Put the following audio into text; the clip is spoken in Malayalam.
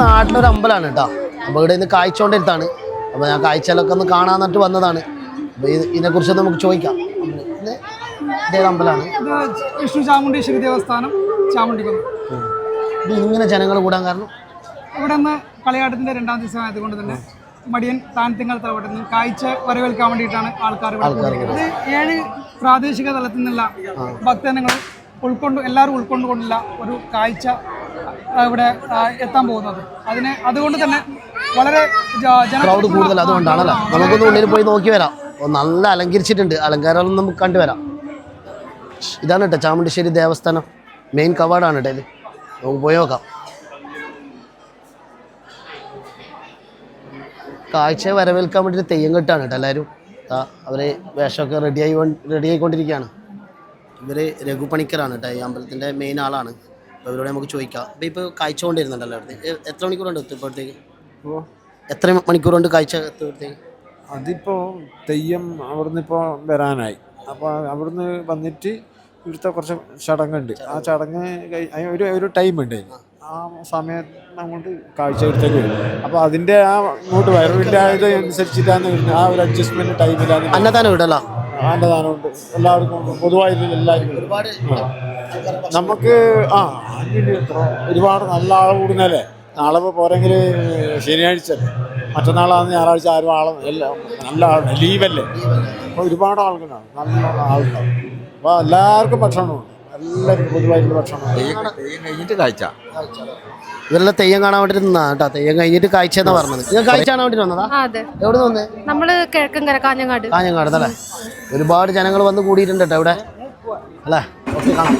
നാട്ടിലൊരു അമ്പലമാണ് കേട്ടോ. അപ്പോൾ ഇവിടെ ഇന്ന് കാഴ്ചകൊണ്ടിരുത്താണ്. അപ്പോൾ ഞാൻ കാഴ്ചയിലൊക്കെ ഒന്ന് കാണാൻ എന്നിട്ട് വന്നതാണ്. അപ്പോൾ ഇതിനെക്കുറിച്ച് നമുക്ക് ചോദിക്കാം. ഇതേത് അമ്പലമാണ്? വിഷ്ണു ചാമുണ്ടീശ്വരി ദേവസ്ഥാനം, ചാമുണ്ടിക്കുന്ന്. ഇത് ഇങ്ങനെ ജനങ്ങൾ കൂടാൻ കാരണം ഇവിടെ നിന്ന് കളിയാട്ടത്തിൻ്റെ 2ാം ദിവസം ആയതുകൊണ്ട് തന്നെ മടിയൻ താൻതിങ്ങൾ തറവട്ടത്തിൽ നിന്ന് കാഴ്ച വരവേൽക്കാൻ വേണ്ടിയിട്ടാണ് ആൾക്കാർ ഇത് 7 പ്രാദേശിക തലത്തിൽ നിന്നുള്ള ഭക്തജനങ്ങൾ എല്ലാവരും ഉൾക്കൊണ്ടുകൊണ്ടുള്ള ഒരു കാഴ്ച ഇവിടെ എത്താൻ പോകുന്നത്. അതുകൊണ്ട് തന്നെ വളരെ ക്രൗഡ് കൂടുതൽ. അതുകൊണ്ടാണല്ലോ. നമുക്കൊന്ന് ഉള്ളിൽ പോയി നോക്കി വരാം. നല്ല അലങ്കരിച്ചിട്ടുണ്ട്. അലങ്കാരം നമുക്ക് കണ്ടുവരാം. ഇതാണ് കേട്ടോ ചാമുണ്ടീശ്വരി ദേവസ്ഥാനം. മെയിൻ കവാടാണ് കേട്ടോ ഇത്. നമുക്ക് പോയി നോക്കാം. കാഴ്ച വരവേൽക്കാൻ വേണ്ടിയിട്ട് തെയ്യം കെട്ടാണ് കേട്ടോ എല്ലാവരും. അവർ വേഷമൊക്കെ റെഡിയായിക്കൊണ്ടിരിക്കുകയാണ്. ഇവർ രഘുപണിക്കരാണ് കേട്ടോ. ഈ അമ്പലത്തിൻ്റെ മെയിൻ ആളാണ്. അപ്പോൾ ഇവരോട് നമുക്ക് ചോദിക്കാം. ഇപ്പോൾ കാഴ്ച കൊണ്ടിരുന്നുണ്ടല്ലോ അവിടുത്തെ. എത്ര മണിക്കൂറുണ്ട് എത്തിയപ്പോഴത്തേക്ക്? എത്ര മണിക്കൂറുണ്ട് കാഴ്ച എത്തിയപ്പോഴത്തേക്ക്? അതിപ്പോൾ തെയ്യം അവിടുന്ന് ഇപ്പോൾ വരാനായി. അപ്പോൾ അവിടുന്ന് വന്നിട്ട് ഇവിടുത്തെ കുറച്ച് ചടങ്ങുണ്ട്. ആ ചടങ്ങ് ഒരു ടൈമുണ്ട്. ആ സമയം കൊണ്ട് കാഴ്ച എടുത്തേക്ക് വരും. അപ്പോൾ അതിൻ്റെ ഇങ്ങോട്ട് വരവില്ലായത് അനുസരിച്ചിട്ടാണ് വരുന്നത്. ആ ഒരു അഡ്ജസ്റ്റ്മെൻറ്റ് ടൈമിലാണ്. അന്നദാനം ഇടല്ലോ. അന്നദാനമുണ്ട് എല്ലാവർക്കും, പൊതുവായിട്ട് എല്ലാവർക്കും. ഒരുപാട് നമുക്ക് ഒരുപാട് നല്ല ആൾ കൂടുന്നല്ലേ. നാളെ പോരെങ്കിൽ ശനിയാഴ്ച, മറ്റന്നാളാണ് ഞായറാഴ്ച. ആരും നല്ല ആളുണ്ട്, ലീവല്ലേ. അപ്പോൾ ഒരുപാട് ആളുകളാണ്, നല്ല ആളുണ്ടാവും. അപ്പോൾ എല്ലാവർക്കും ഭക്ഷണമുണ്ട്. എല്ലാവർക്കും പൊതുവായിട്ടുള്ള ഭക്ഷണം. തെയ്യം കഴിഞ്ഞിട്ട് കാഴ്ച. ഇവരെല്ലാം തെയ്യം കാണാൻ വേണ്ടി നിന്നാ കേട്ടോ. തെയ്യം കഴിഞ്ഞിട്ട് കാഴ്ച എന്നാ പറഞ്ഞത്. നിങ്ങൾ കാഴ്ച കാണാൻ വേണ്ടി വന്നതാ? എവിടെ നിന്ന്? നമ്മള് കിഴക്കൻകര കാഞ്ഞങ്ങാട്. കാഞ്ഞങ്ങാട് അല്ലേ. ഒരുപാട് ജനങ്ങൾ വന്ന് കൂടിയിട്ടുണ്ട് കേട്ടോ ഇവിടെ അല്ലേ. ഓക്കെ, കാണാം.